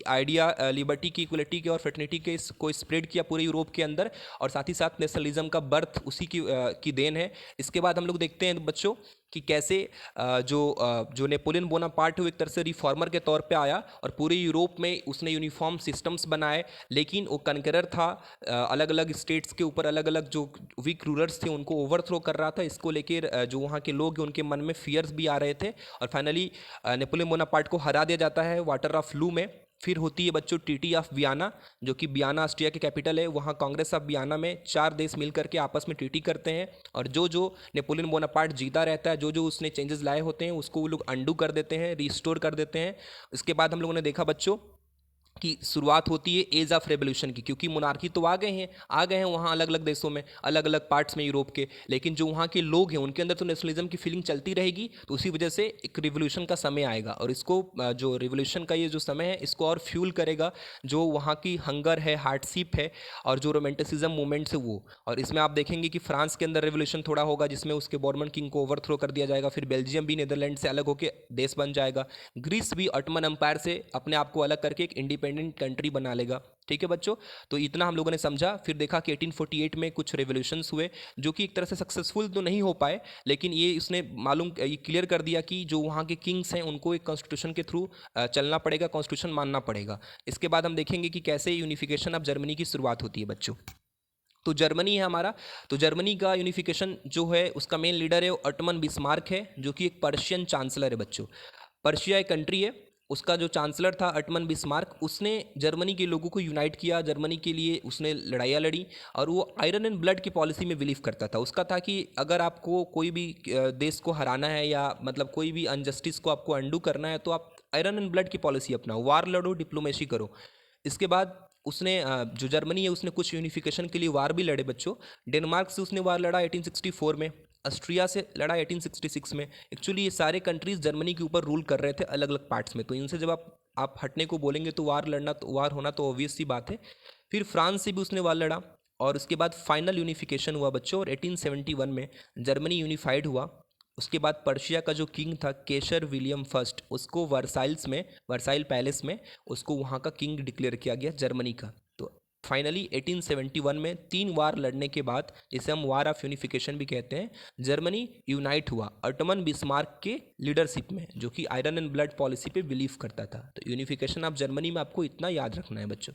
आइडिया लिबर्टी की, इक्वलिटी के और फ्रेटर्निटी के को स्प्रेड किया पूरे यूरोप के अंदर, और साथ ही साथ नेशनलिज्म का बर्थ उसी की देन है। इसके बाद हम लोग देखते हैं बच्चों कि कैसे जो नेपोलियन बोनापार्ट है वो एक तरह से रिफॉर्मर के तौर पे आया और पूरे यूरोप में उसने यूनिफॉर्म सिस्टम्स बनाए, लेकिन वो कनकरर था, अलग अलग स्टेट्स के ऊपर अलग अलग जो वीक रूलर्स थे उनको ओवरथ्रो कर रहा था। इसको लेकर जो वहाँ के लोग हैं उनके मन में फियर्स भी आ रहे थे और फाइनली नेपोलियन बोनापार्ट को हरा दिया जाता है वाटर ऑफ लू में। फिर होती है बच्चों ट्रीटी ऑफ वियना, जो कि वियना ऑस्ट्रिया की कैपिटल है। वहाँ कांग्रेस ऑफ वियना में 4 देश मिल करके आपस में ट्रीटी करते हैं और जो जो नेपोलियन बोनापार्ट जीता रहता है, जो जो उसने चेंजेस लाए होते हैं उसको वो लोग अंडू कर देते हैं, रिस्टोर कर देते हैं। इसके बाद हम लोगों ने देखा बच्चों की शुरुआत होती है एज ऑफ रेवोल्यूशन की, क्योंकि मोनार्की तो आ गए हैं वहाँ अलग अलग देशों में, अलग अलग पार्ट्स में यूरोप के, लेकिन जो वहाँ के लोग हैं उनके अंदर तो नेशनलिज्म की फीलिंग चलती रहेगी। तो उसी वजह से एक रिवोल्यूशन का समय आएगा और इसको जो रिवोल्यूशन का ये जो समय है इसको और फ्यूल करेगा जो वहाँ की हंगर है, हार्डशिप है और जो रोमांटिसिज्म मूवमेंट्स है वो। और इसमें आप देखेंगे कि फ्रांस के अंदर रेवोल्यूशन थोड़ा होगा जिसमें उसके बॉर्मन किंग को ओवरथ्रो कर दिया जाएगा। फिर बेल्जियम भी नीदरलैंड से अलग होकर देश बन जाएगा। ग्रीस भी ऑटोमन एम्पायर से अपने आप को अलग करके एक इंडिपेंडेंट कंट्री बना लेगा। ठीक है बच्चों, तो इतना हम लोगों ने समझा। फिर देखा कि 1848 में कुछ रेवोल्यूशंस हुए जो कि एक तरह से सक्सेसफुल तो नहीं हो पाए, लेकिन ये उसने ये क्लियर कर दिया कि जो वहाँ के किंग्स हैं उनको एक कॉन्स्टिट्यूशन के थ्रू चलना पड़ेगा, कॉन्स्टिट्यूशन मानना पड़ेगा। इसके बाद हम देखेंगे कि कैसे यूनिफिकेशन ऑफ जर्मनी की शुरुआत होती है बच्चों। तो जर्मनी है हमारा, तो जर्मनी का यूनिफिकेशन जो है उसका मेन लीडर है ऑटोमन बिस्मार्क है, जो कि एक पर्शियन चांसलर है बच्चों। पर्शिया एक कंट्री है, उसका जो चांसलर था अटमन बिस्मार्क, उसने जर्मनी के लोगों को यूनाइट किया, जर्मनी के लिए उसने लड़ाइयाँ लड़ी और वो आयरन एंड ब्लड की पॉलिसी में बिलीव करता था। उसका था कि अगर आपको कोई भी देश को हराना है या मतलब कोई भी अनजस्टिस को आपको अंडू करना है तो आप आयरन एंड ब्लड की पॉलिसी अपनाओ, वार लड़ो, डिप्लोमेसी करो। इसके बाद उसने जो जर्मनी है उसने कुछ यूनिफिकेशन के लिए वार भी लड़े बच्चों। डेनमार्क से उसने वार लड़ा 1864 में, ऑस्ट्रिया से लड़ा 1866 में। एक्चुअली ये सारे कंट्रीज जर्मनी के ऊपर रूल कर रहे थे अलग अलग पार्ट्स में, तो इनसे जब आप हटने को बोलेंगे तो वार लड़ना, तो वार होना तो ऑब्वियस सी बात है। फिर फ्रांस से भी उसने वार लड़ा और उसके बाद फाइनल यूनिफिकेशन हुआ बच्चों, और 1871 में जर्मनी यूनिफाइड हुआ। उसके बाद पर्शिया का जो किंग था केसर विलियम फर्स्ट, उसको वर्साइल पैलेस में उसको वहाँ का किंग डिक्लेयर किया गया जर्मनी का। तो फाइनली 1871 में 3 वार लड़ने के बाद, जिसे हम वार ऑफ यूनिफिकेशन भी कहते हैं, जर्मनी यूनाइट हुआ अटमन बिस्मार्क के लीडरशिप में, जो कि आयरन एंड ब्लड पॉलिसी पे बिलीव करता था। तो यूनिफिकेशन ऑफ जर्मनी में आपको इतना याद रखना है बच्चों।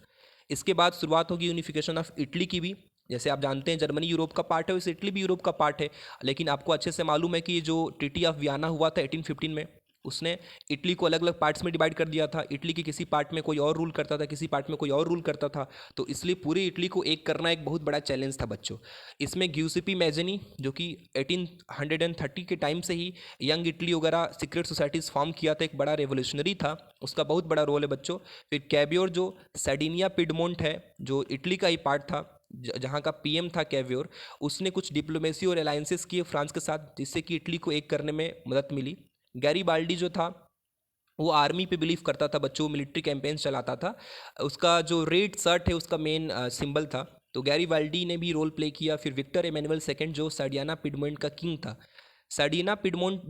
इसके बाद शुरुआत होगी यूनिफिकेशन ऑफ इटली की भी। जैसे आप जानते हैं जर्मनी यूरोप का पार्ट है, वैसे इटली भी यूरोप का पार्ट है। लेकिन आपको अच्छे से मालूम है कि ये जो ट्रीटी ऑफ वियना हुआ था 1815 में, उसने इटली को अलग अलग पार्ट्स में डिवाइड कर दिया था। इटली के किसी पार्ट में कोई और रूल करता था, किसी पार्ट में कोई और रूल करता था। तो इसलिए पूरी इटली को एक करना एक बहुत बड़ा चैलेंज था बच्चों। इसमें ग्यूसिपी मैजनी, जो कि 1830 के टाइम से ही यंग इटली वगैरह सीक्रेट सोसाइटीज़ फॉर्म किया था, एक बड़ा रेवोल्यूशनरी था, उसका बहुत बड़ा रोल है बच्चों। फिर कैबियोर जो सर्डिनिया पिडमोंट है, जो इटली का ही पार्ट था, जहाँ का पीएम था कैवियोर, उसने कुछ डिप्लोमेसी और अलायंसेस किए फ्रांस के साथ, जिससे कि इटली को एक करने में मदद मिली। गैरीबाल्डी जो था वो आर्मी पे बिलीव करता था बच्चों, मिलिट्री कैंपेन्स चलाता था। उसका जो रेड शर्ट है उसका मेन सिंबल था। तो गैरीबाल्डी ने भी रोल प्ले किया। फिर विक्टर एमेनुअल सेकंड जो सर्डियाना पिडमोंट का किंग था, सर्डिना पिडमोंट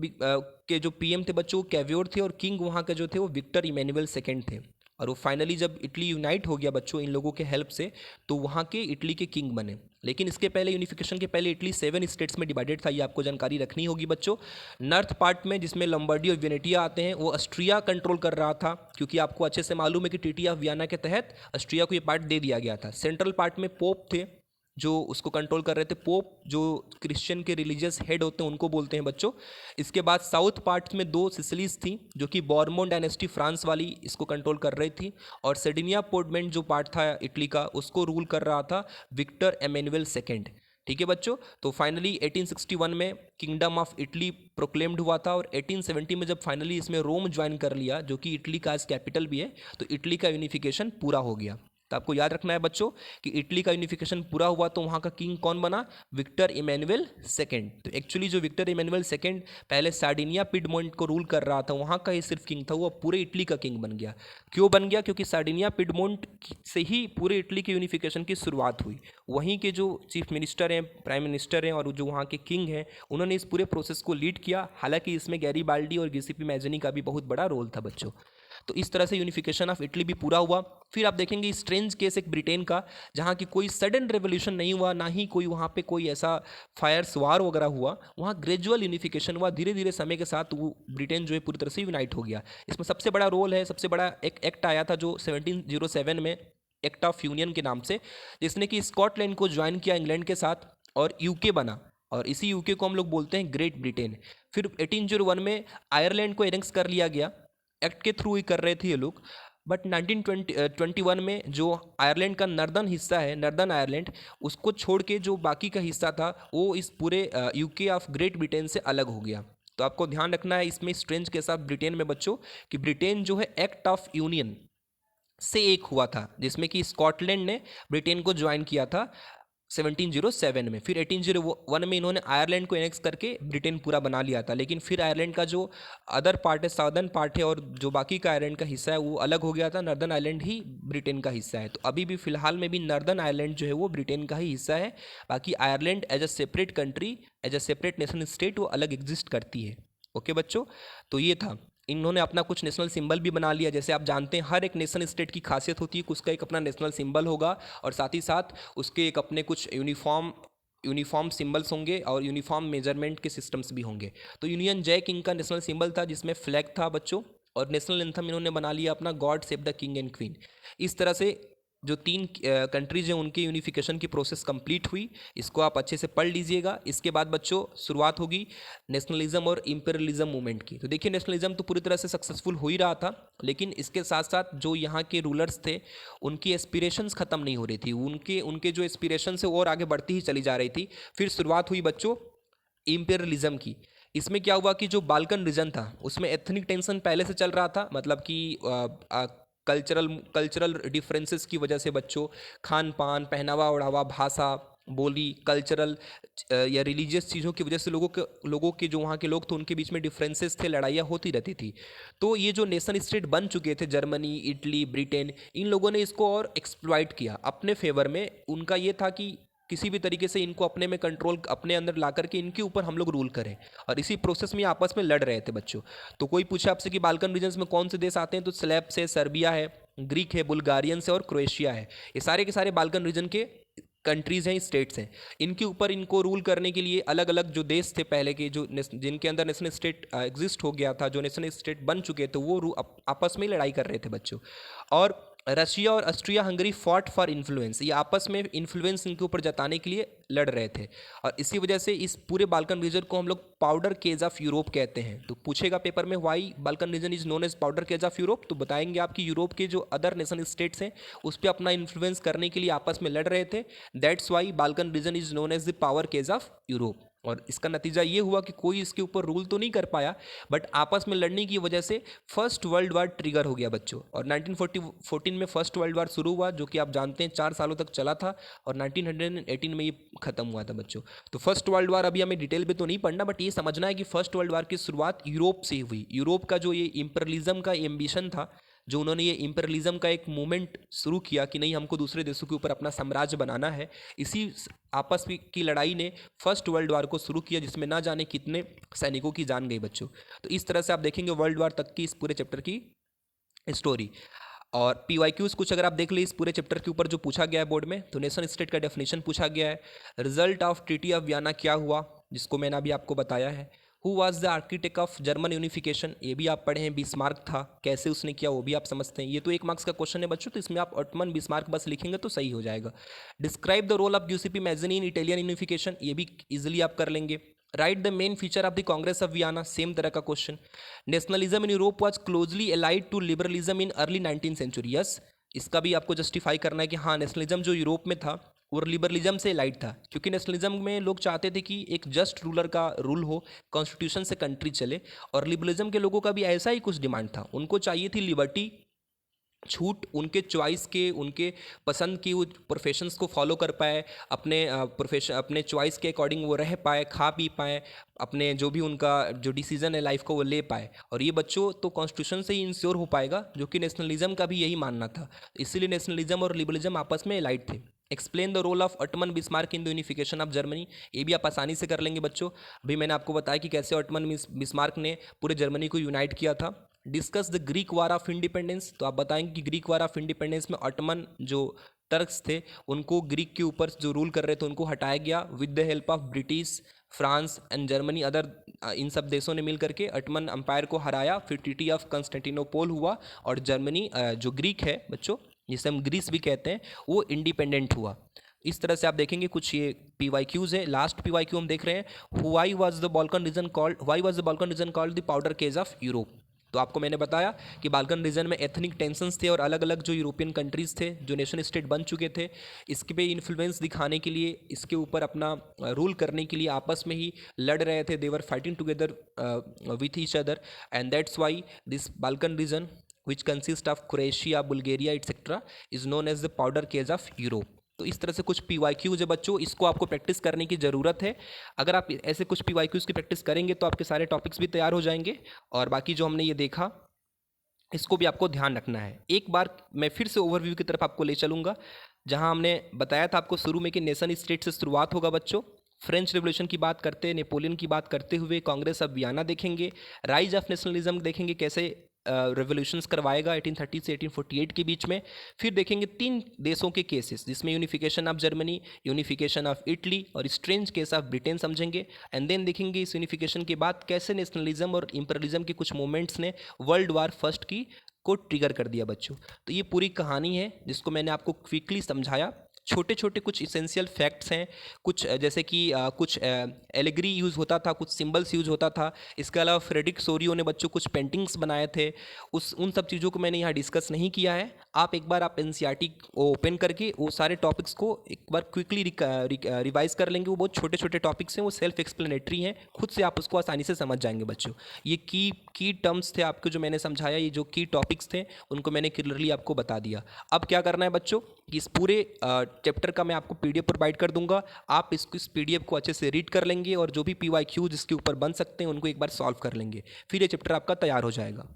के जो पीएम थे बच्चों वो कैवियोर थे, और किंग वहाँ के जो थे वो विक्टर इमेनुअल सेकंड थे। और वो फाइनली जब इटली यूनाइट हो गया बच्चों इन लोगों के हेल्प से, तो वहाँ के इटली के किंग बने। लेकिन इसके पहले यूनिफिकेशन के पहले इटली 7 स्टेट्स में डिवाइडेड था, ये आपको जानकारी रखनी होगी बच्चों। नॉर्थ पार्ट में जिसमें लंबर्डी और वेनेटिया आते हैं, वो ऑस्ट्रिया कंट्रोल कर रहा था, क्योंकि आपको अच्छे से मालूम है कि ट्रीटी ऑफ वियना के तहत ऑस्ट्रिया को ये पार्ट दे दिया गया था। सेंट्रल पार्ट में पोप थे जो उसको कंट्रोल कर रहे थे। पोप जो क्रिश्चियन के रिलीजियस हेड होते हैं उनको बोलते हैं बच्चों। इसके बाद साउथ पार्ट में 2 सिसिलीज थी, जो कि बॉर्मोन डायनेस्टी फ्रांस वाली इसको कंट्रोल कर रही थी, और सर्डिनिया पोर्टमेंट जो पार्ट था इटली का, उसको रूल कर रहा था विक्टर एमेनुअल सेकेंड। ठीक है बच्चों। तो फाइनली 1861 में किंगडम ऑफ इटली प्रोक्लेम्ड हुआ था, और 1870 में जब फाइनली इसमें रोम ज्वाइन कर लिया, जो कि इटली का आज कैपिटल भी है, तो इटली का यूनिफिकेशन पूरा हो गया। तो आपको याद रखना है बच्चों कि इटली का यूनिफिकेशन पूरा हुआ तो वहाँ का किंग कौन बना? Victor Emmanuel second. तो एक्चुअली जो विक्टर इमेनुअल सेकेंड पहले सार्डिनिया पिडमोंट को रूल कर रहा था, वहाँ का ही सिर्फ किंग था, वो पूरे इटली का किंग बन गया। क्यों बन गया? क्योंकि सार्डिनिया पिडमोंट से ही पूरे इटली के यूनिफिकेशन की शुरुआत हुई। वहीं के जो चीफ मिनिस्टर हैं, प्राइम मिनिस्टर हैं, और जो वहाँ के किंग हैं, उन्होंने इस पूरे प्रोसेस को लीड किया। हालांकि इसमें गैरीबाल्डी और गिउसेपी मैज़नी का भी बहुत बड़ा रोल था बच्चों। तो इस तरह से यूनिफिकेशन ऑफ इटली भी पूरा हुआ। फिर आप देखेंगे स्ट्रेंज केस एक ब्रिटेन का, जहाँ की कोई सडन रेवोल्यूशन नहीं हुआ, ना ही कोई वहाँ पे कोई ऐसा फायर्स वार वगैरह हुआ। वहाँ ग्रेजुअल यूनिफिकेशन हुआ, धीरे धीरे समय के साथ वो ब्रिटेन जो है पूरी तरह से यूनाइट हो गया। इसमें सबसे बड़ा रोल है, सबसे बड़ा एक एक्ट आया था जो 1707 में, एक्ट ऑफ यूनियन के नाम से, जिसने कि स्कॉटलैंड को ज्वाइन किया इंग्लैंड के साथ और यूके बना, और इसी यूके को हम लोग बोलते हैं ग्रेट ब्रिटेन। फिर 1801 में आयरलैंड को एनेक्स कर लिया गया, एक्ट के थ्रू ही कर रहे थे ये लोग। बट 1921 में जो आयरलैंड का नर्दर्न हिस्सा है, नर्दर्न आयरलैंड, उसको छोड़ के जो बाकी का हिस्सा था वो इस पूरे यूके ऑफ ग्रेट ब्रिटेन से अलग हो गया। तो आपको ध्यान रखना है इसमें स्ट्रेंज के साथ ब्रिटेन में बच्चों, कि ब्रिटेन जो है एक्ट ऑफ यूनियन से एक हुआ था, जिसमें कि स्कॉटलैंड ने ब्रिटेन को ज्वाइन किया था 1707 में। फिर 1801 में इन्होंने आयरलैंड को एनेक्स करके ब्रिटेन पूरा बना लिया था। लेकिन फिर आयरलैंड का जो अदर पार्ट है, साउदर्न पार्ट है, और जो बाकी का आयरलैंड का हिस्सा है वो अलग हो गया था। नॉर्दर्न आयरलैंड ही ब्रिटेन का हिस्सा है। तो अभी भी फिलहाल में भी नॉर्दर्न आयरलैंड जो है वो ब्रिटेन का ही हिस्सा है। बाकी Ireland as a separate country, as a separate national state वो अलग एग्जिस्ट करती है। ओके बच्चों, तो ये था। इन्होंने अपना कुछ नेशनल सिंबल भी बना लिया। जैसे आप जानते हैं हर एक नेशन स्टेट की खासियत होती है कि उसका एक अपना नेशनल सिंबल होगा, और साथ ही साथ उसके एक अपने कुछ यूनिफॉर्म सिंबल्स होंगे, और यूनिफॉर्म मेजरमेंट के सिस्टम्स भी होंगे। तो यूनियन जैक इनका नेशनल सिंबल था, जिसमें फ्लैग था बच्चों, और नेशनल एंथम इन्होंने बना लिया अपना God save the king and queen. इस तरह से जो तीन कंट्रीज हैं उनके यूनिफिकेशन की प्रोसेस कंप्लीट हुई। इसको आप अच्छे से पढ़ लीजिएगा। इसके बाद बच्चों शुरुआत होगी नेशनलिज्म और इंपीरियलिज्म मूवमेंट की। तो देखिए नेशनलिज्म तो पूरी तरह से सक्सेसफुल हो ही रहा था, लेकिन इसके साथ साथ जो यहाँ के रूलर्स थे उनकी एस्पिरेशंस ख़त्म नहीं हो रही थी, उनके उनके जो एस्पिरेशंस है और आगे बढ़ती ही चली जा रही थी। फिर शुरुआत हुई बच्चों इंपीरियलिज्म की। इसमें क्या हुआ कि जो बाल्कन रीजन था उसमें एथनिक टेंशन पहले से चल रहा था, मतलब कि कल्चरल डिफरेंसेस की वजह से बच्चों खान पान, पहनावा ओढ़ावा, भाषा, बोली, कल्चरल या रिलीजियस चीज़ों की वजह से लोगों के जो वहाँ के लोग थे उनके बीच में डिफरेंसेस थे, लड़ाइयाँ होती रहती थी। तो ये जो नेशन स्टेट बन चुके थे जर्मनी, इटली, ब्रिटेन, इन लोगों ने इसको और एक्सप्लॉइट किया अपने फेवर में। उनका ये था कि किसी भी तरीके से इनको अपने में कंट्रोल अपने अंदर ला करके इनके ऊपर हम लोग रूल करें, और इसी प्रोसेस में ये आपस में लड़ रहे थे बच्चों। तो कोई पूछे आपसे कि बाल्कन रीजन्स में कौन से देश आते हैं, तो स्लैब से सर्बिया है, ग्रीक है, बुल्गारियन से और क्रोएशिया है। ये सारे के सारे बाल्कन रीजन के कंट्रीज़ हैं, स्टेट्स हैं। इनके ऊपर इनको रूल करने के लिए अलग अलग जो देश थे पहले के, जो जिनके अंदर नेशनल स्टेट एग्जिस्ट हो गया था, जो नेशनल स्टेट बन चुके थे, वो आपस में लड़ाई कर रहे थे बच्चों। और रशिया और Austria Hungary fought for influence, ये आपस में इन्फ्लुएंस इनके ऊपर जताने के लिए लड़ रहे थे। और इसी वजह से इस पूरे बाल्कन रीजन को हम लोग पाउडर केज ऑफ यूरोप कहते हैं। तो पूछेगा पेपर में why Balkan region is known as powder keg of Europe, तो बताएंगे आपकी यूरोप के जो अदर नेशनल स्टेट्स हैं उस पर अपना इन्फ्लुएंस करने के लिए आपस में लड़ रहे थे। That's why Balkan region is known as the power keg of Europe. और इसका नतीजा ये हुआ कि कोई इसके ऊपर रूल तो नहीं कर पाया, बट आपस में लड़ने की वजह से फर्स्ट वर्ल्ड वार ट्रिगर हो गया बच्चों। और 1914 में फर्स्ट वर्ल्ड वार शुरू हुआ, जो कि आप जानते हैं 4 सालों तक चला था, और 1918 में ये खत्म हुआ था बच्चों। तो फर्स्ट वर्ल्ड वार अभी हमें डिटेल में तो नहीं पढ़ना, बट ये समझना है कि फर्स्ट वर्ल्ड वार की शुरुआत यूरोप से हुई। यूरोप का जो ये इंपीरियलिज्म का एम्बिशन था, जो उन्होंने ये इंपीरियलिज्म का एक मूवमेंट शुरू किया कि नहीं हमको दूसरे देशों के ऊपर अपना साम्राज्य बनाना है, इसी आपस की लड़ाई ने फर्स्ट वर्ल्ड वार को शुरू किया, जिसमें ना जाने कितने सैनिकों की जान गई बच्चों। तो इस तरह से आप देखेंगे वर्ल्ड वार तक की इस पूरे चैप्टर की स्टोरी। और PYQs कुछ अगर आप देख ली इस पूरे चैप्टर के ऊपर जो पूछा गया है बोर्ड में, तो नेशन स्टेट का डेफिनेशन पूछा गया है। Result of treaty of Vienna क्या हुआ, जिसको मैंने अभी आपको बताया है। Who was the architect of German unification, ये भी आप पढ़े हैं। बिस्मार्क था, कैसे उसने किया वो भी आप समझते हैं। ये तो 1 मार्क्स का क्वेश्चन है बच्चों, तो इसमें आप ऑटमन बिस्मार्क बस लिखेंगे तो सही हो जाएगा। Describe the role of Giuseppe Mazzini in Italian unification, ये भी इजिली आप कर लेंगे। Write the main feature of the Congress of Vienna, same तरह का question. Nationalism in Europe was closely allied to liberalism in early 19th century, yes, इसका भी आपको जस्टिफाई करना है कि हाँ नेशनलिज्म जो यूरोप में था वो लिबरलिज्म से एलाइड था, क्योंकि नेशनलिज्म में लोग चाहते थे कि एक जस्ट रूलर का रूल हो, कॉन्स्टिट्यूशन से कंट्री चले। और लिबरलिज्म के लोगों का भी ऐसा ही कुछ डिमांड था, उनको चाहिए थी लिबर्टी, छूट, उनके चॉइस के, उनके पसंद की वो प्रोफेशंस को फॉलो कर पाए, अपने प्रोफेशन अपने चॉइस के अकॉर्डिंग वो रह पाए, खा पी पाए, अपने जो भी उनका जो डिसीजन है लाइफ को वो ले पाए। और ये बच्चों तो कॉन्स्टिट्यूशन से ही इंश्योर हो पाएगा, जो कि नेशनलिज्म का भी यही मानना था। इसीलिए नेशनलिज्म और लिबरलिज्म आपस में एलाइड थे। Explain the role of Ottoman Bismarck in the unification of Germany, ये भी आप आसानी से कर लेंगे बच्चों। अभी मैंने आपको बताया कि कैसे ऑटमन बिस्मार्क ने पूरे जर्मनी को यूनाइट किया था। Discuss the Greek war of independence, तो आप बताएंगे कि ग्रीक वार ऑफ इंडिपेंडेंस में ऑटमन जो टर्क्स थे उनको ग्रीक के ऊपर जो रूल कर रहे थे उनको हटाया गया with the help of British, France and Germany, other in सब देशों ने मिल करके ऑटमन अम्पायर को हराया। फिर ट्रीटी ऑफ कंस्टेंटिनोपोल हुआ और जर्मनी जो ग्रीक है बच्चों, जिसे हम ग्रीस भी कहते हैं, वो इंडिपेंडेंट हुआ। इस तरह से आप देखेंगे कुछ ये PYQs है। लास्ट PYQ हम देख रहे हैं, why was the Balkan region called the powder keg of Europe. तो आपको मैंने बताया कि बाल्कन रीजन में एथनिक टेंशन्स थे और अलग अलग जो यूरोपियन कंट्रीज़ थे जो नेशन स्टेट बन चुके थे, इसके पे इन्फ्लुएंस दिखाने के लिए, इसके ऊपर अपना रूल करने के लिए आपस में ही लड़ रहे थे। They were fighting together with each other, and that's why this Balkan region which consist of Croatia, Bulgaria etcetera is known as the powder keg of Europe. तो इस तरह से कुछ PYQs है बच्चों, इसको आपको प्रैक्टिस करने की ज़रूरत है। अगर आप ऐसे कुछ PYQs की प्रैक्टिस करेंगे तो आपके सारे टॉपिक्स भी तैयार हो जाएंगे। और बाकी जो हमने ये देखा इसको भी आपको ध्यान रखना है। एक बार मैं फिर से ओवरव्यू की तरफ आपको ले चलूँगा, जहाँ हमने बताया था आपको शुरू में कि नेशन स्टेट से शुरुआत होगा बच्चों। फ्रेंच रेवोल्यूशन की बात करते, नेपोलियन की बात करते हुए कांग्रेस ऑफ वियना देखेंगे, राइज ऑफ नेशनलिज्म देखेंगे, कैसे रेवोल्यूशंस करवाएगा 1830 से 1848 के बीच में। फिर देखेंगे 3 देशों के केसेस, जिसमें unification of Germany, unification of Italy और स्ट्रेंज केस ऑफ ब्रिटेन समझेंगे। एंड देन देखेंगे इस यूनिफिकेशन के बाद कैसे नेशनलिज्म और इंपीरियलिज्म के कुछ मूवमेंट्स ने वर्ल्ड वार फर्स्ट की को ट्रिगर कर दिया बच्चों। तो ये पूरी कहानी है जिसको मैंने आपको क्विकली समझाया। छोटे छोटे कुछ इसेंशियल फैक्ट्स हैं, कुछ जैसे कि कुछ एलिग्री यूज़ होता था, कुछ सिंबल्स यूज़ होता था। इसके अलावा फ्रेडरिक सोरियो ने बच्चों कुछ पेंटिंग्स बनाए थे, उन सब चीज़ों को मैंने यहाँ डिस्कस नहीं किया है। आप एक बार एनसीईआरटी ओपन करके वो सारे टॉपिक्स को एक बार क्विकली रिवाइज कर लेंगे। वो बहुत छोटे छोटे टॉपिक्स हैं, वो सेल्फ एक्सप्लेनेटरी हैं, खुद से आप उसको आसानी से समझ जाएंगे बच्चों। ये की टर्म्स थे आपको जो मैंने समझाया, ये जो की टॉपिक्स थे उनको मैंने क्लियरली आपको बता दिया। अब क्या करना है बच्चों कि इस पूरे चैप्टर का मैं आपको पीडीएफ प्रोवाइड कर दूंगा। आप इस पीडीएफ को अच्छे से रीड कर लेंगे और जो भी पीवाईक्यू जिसके ऊपर बन सकते हैं उनको एक बार सॉल्व कर लेंगे, फिर ये चैप्टर आपका तैयार हो जाएगा।